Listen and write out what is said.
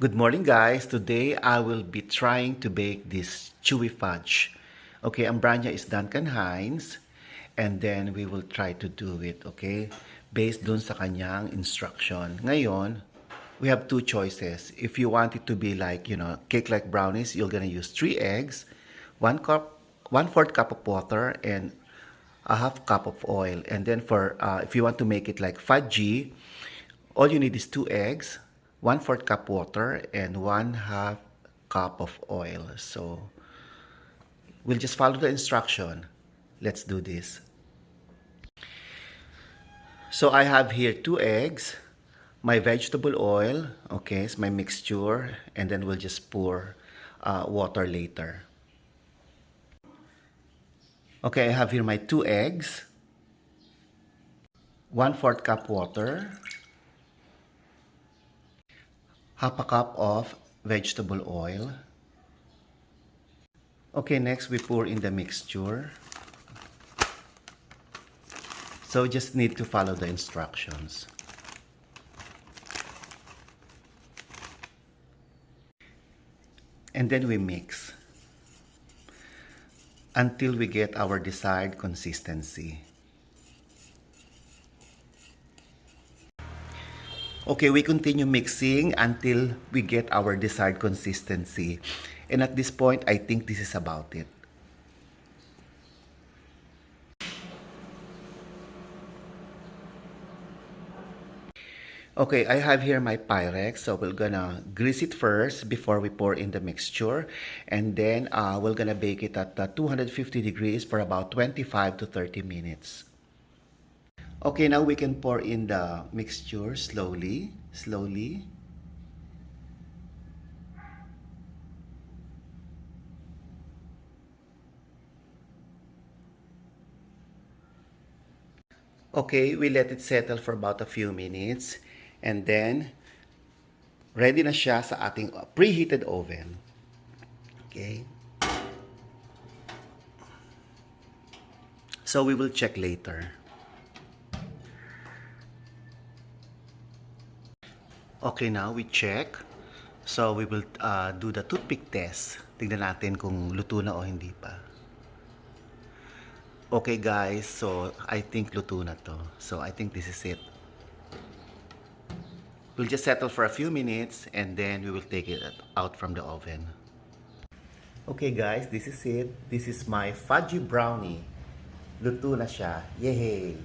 Good morning, guys. Today I will be trying to bake this chewy fudge. Okay, ang brand niya is Duncan Hines, and then we will try to do it, okay? Based dun sa kanyang instruction. Ngayon, we have two choices. If you want it to be like, cake like brownies, you're gonna use 3 eggs, 1/4 cup of water, and a half cup of oil. And then for if you want to make it like fudgy, all you need is 2 eggs, 1/4 cup water, and 1/2 cup of oil. So we'll just follow the instruction. Let's do this. So I have here 2 eggs, my vegetable oil, okay, it's my mixture, and then we'll just pour water later. Okay, I have here my 2 eggs, 1/4 cup water, half a cup of vegetable oil. Okay, next we pour in the mixture. So just need to follow the instructions. And then we mix until we get our desired consistency. Okay, we continue mixing until we get our desired consistency. And at this point, I think this is about it. Okay, I have here my Pyrex, so we're gonna grease it first before we pour in the mixture. And then we're gonna bake it at 250 degrees for about 25 to 30 minutes. Okay, now we can pour in the mixture slowly. Okay, we let it settle for about a few minutes. And then, ready na siya sa ating preheated oven. Okay. So we will check later. Okay, now we check. So we will do the toothpick test. Tignan natin kung luto na o hindi pa. Okay guys, so I think luto na to. So I think this is it. We'll just settle for a few minutes and then we will take it out from the oven. Okay guys, this is it. This is my fudgy brownie. Luto na siya. Yay!